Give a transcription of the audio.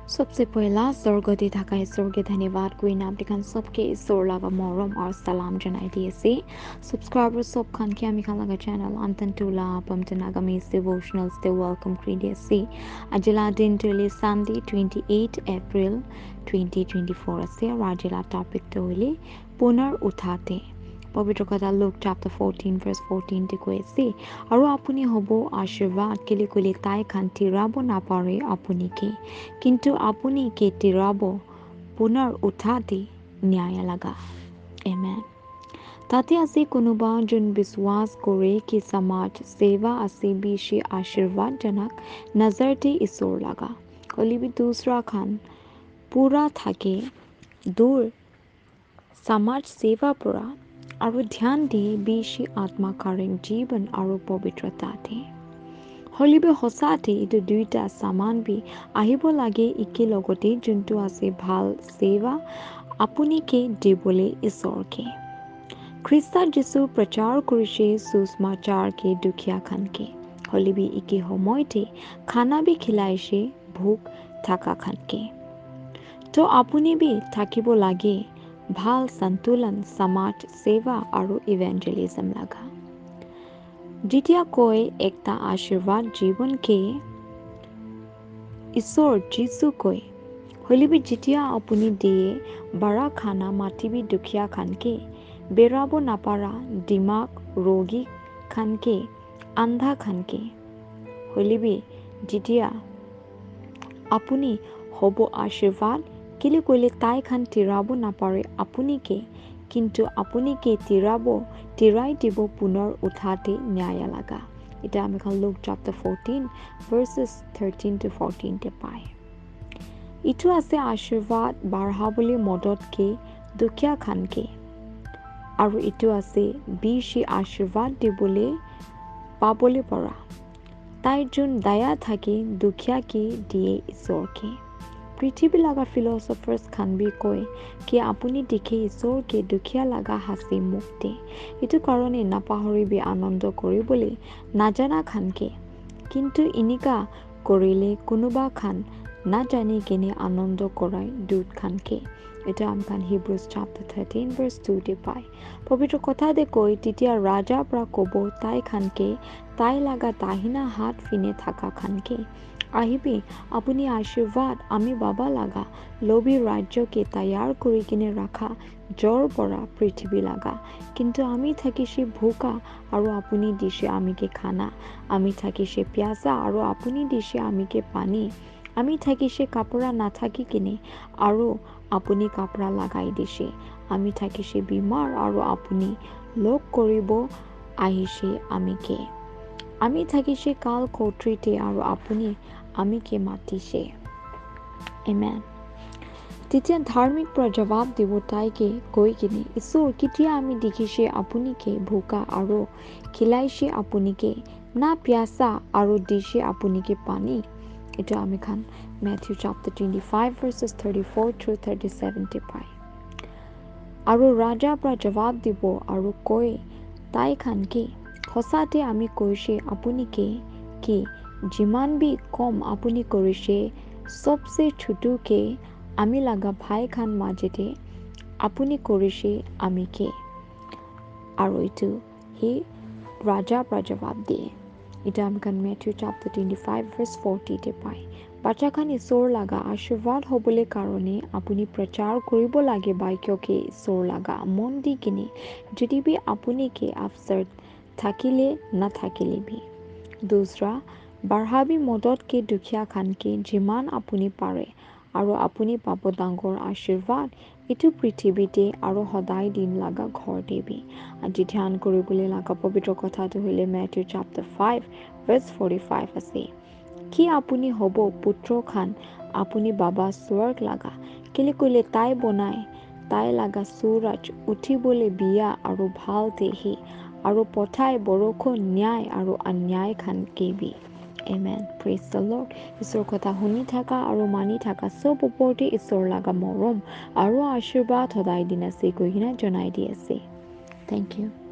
सबसे पहला स्वर्गती থাকা ঈশ্বরকে ধন্যবাদ কই না আপনি খান সবকে ঈশ্বর লাগা মরম আর সালাম জানাই দিয়েছি সাবস্ক্রাইবার সব খানকে আমি খান লাগা চ্যানেল আন্তন্টুলা পমতন আগামী ডিভোশনালস তে ওয়েলকাম করি দিয়েছি আজলা দিন টুলি সানডে 28 এপ্রিল 2024 আছে আর আজলা টপিক টুলি পুনৰ উঠাতে পবিত্ৰ কথা লুক চাপ্টাৰ 14 verse 14 তে কৈছে আৰু আপুনি হ'ব আশীৰ্বাদ কেলে কলে তাই খান তিৰাব নাপাৰে আপুনিকে কিন্তু আপুনি কে তিৰাব পুনৰ উঠাতে ন্যায় লগা এমেন তাতে আছে কোনোবা যোন বিশ্বাস কৰে কি সমাজ সেৱা আছে বেছি আশীৰ্বাদজনক নজৰতে ঈশ্বৰ লগা কলিবি দুসৰা খান পুৰা থাকে দূৰ সমাজ সেৱা পৰা আৰু ধ্যান দিয়ে বেছি আত্মকাৰিক জীৱন আৰু পবিত্ৰতাতে হলিবে সঁচাতে এইটো দুইটা সামান বি আহিব লাগে একে লগতে যোনটো আছে ভাল সেৱা আপুনিকে দিবলৈ ঈশ্বৰকে খ্ৰীষ্ট যীশু প্ৰচাৰ কৰিছে সুসমাচাৰকে দুখীয়া খানকে হলিবি একে সময়তে খানা বি খিলাইছে ভোক থাকা খানকে তো আপুনি বি থাকিব লাগে ভাল সন্তুলন সমাজ সেৱা আৰু ইভেঞ্জেলিজম লগা যেতিয়া কৈ একটা আশীৰ্বাদ জীৱনকে ঈশ্বৰ যীশু কৈ হলিবি যেতিয়া আপুনি দিয়ে বাৰা খানা মাতিবি দুখীয়া খানকে বেৰাব নাপাৰা দিমাগ ৰোগী খানকে আন্ধা খানকে হলিবি যেতিয়া আপুনি হ'ব আশীৰ্বাদ কেলে কৈলে তাই খান তিৰাব নাপাৰে আপুনিকে কিন্তু আপুনিকে তিৰাই দিব পুনৰ উঠাতে ন্যায় লগা এটা আমি খান লুক চাপ্টাৰ 14 verses 13 to 14 তে পায় ইটো আছে আশীৰ্বাদ বাঢ়াবলৈ মদতকে দুখীয়া খানকে আৰু ইটো আছে বেছি আশীৰ্বাদ দিবলৈ পাবলৈ পৰা তাই যোন দয়া থাকে দুখীয়াকে দিয়ে ঈশ্বৰকে পৃথিৱী লগা ফিলচফাৰ্ছ খান বি কয় কি আপুনি দেখে ঈশ্বৰকে দুখীয়া লগা হাঁচি মুক্তি এইটো কাৰণে নাপাহৰিবি আনন্দ কৰিবলৈ নাজানা খানকে কিন্তু এনেকা কৰিলে কোনোবা খান নাজানি কেনে আনন্দ কৰাই দুধ খানকে এটা আমখান হিব্ৰুজ চাপ্টাৰ 13 verse 2 তে পায় পবিত্ৰ কথা দে কৈ তেতিয়া ৰাজা পৰা ক'ব তাই খানকে তাই লগা দাহিনা হাত ফিনে থাকা খানকে আহিবি আপুনি আশীৰ্বাদ আমি বাবা লগা লবি ৰাজ্যকে তৈয়াৰ কৰি কিনে ৰাখা জ্বৰ পৰা পৃথিৱী লগা কিন্তু আমি থাকিছে ভোকা আৰু আপুনি দিছে আমিকে খানা আমি থাকিছে পিয়াসা আৰু আপুনি দিছে আমিকে পানী আমি থাকিছে কাপোৰা নাথাকি কিনে আৰু আপুনি কাপোৰা লগাই দিছে আমি থাকিছে বিমাৰ আৰু আপুনি লগ কৰিব আহিছে আমিকে আমি থাকিছে কাল কৰ্তৃতে আৰু আপুনি আমিকে মাতিছে এমেন তেতিয়া ধাৰ্মিক পৰা জবাব দিব তাইকে কৈ কিনে ঈশ্বৰ কেতিয়া আমি দেখিছে আপুনিকে ভোকা আৰু খিলাইছে আপুনিকে না পিয়াসা আৰু দিছে আপুনিকে পানী এটা আমি খান মেথিউ চাপ্টাৰ 25 verses 34 through 37 তে পায় আৰু ৰাজাৰ পৰা জবাব দিব আৰু কৈ তাই খানকে সঁচাতে আমি কৈছে আপুনিকে কি যিমান বি কম আপুনি কৰিছে সবচে ছোটকে আমি লগা ভাই খান মাজেতে আপুনি কৰিছে আমিকে আৰু এইটো সি ৰাজা পৰা জবাব দিয়ে এটা আমি খান মেথিউ চাপ্টাৰ 25 verse 40 তে পায় বাচ্চা খান ঈশ্বৰ লগা আশীৰ্বাদ হ'বলৈ কাৰণে আপুনি প্ৰচাৰ কৰিব লাগে বাক্যকে ঈশ্বৰ লগা মন দি কিনে যদি বি আপুনিকে আফচাৰ থাকিলে নাথাকিলে বি দুসৰা বাঢ়াবি মদতকে দুখীয়া খানকে যিমান আপুনি পাৰে আৰু আপুনি পাব ডাঙৰ আশীৰ্বাদ এইটো পৃথিৱীতে আৰু সদায় দিন লগা ঘৰ দেবি আজি ধ্যান কৰিবলৈ লগা পবিত্ৰ কথাটো হ'লে মেথিউ চাপ্টাৰ 5 verse 45 আছে কি আপুনি হ'ব পুত্ৰ খান আপুনি বাবা স্বৰ্গ লগা কেলে কৈলে তাই বনাই তাই লগা সূৰজ উঠিবলৈ বিয়া আৰু ভাল দেহি আৰু পঠাই বৰষুণ ন্যায় আৰু অন্যায় খান কেবি Amen. Praise the Lord. ঈশ্বৰৰ কথা শুনি থাকা আৰু মানি থাকা চব ওপৰতে ঈশ্বৰ লগা মৰম আৰু আশীৰ্বাদ সদায় দিন আছে কৈ কিনে জনাই দি আছে Thank you.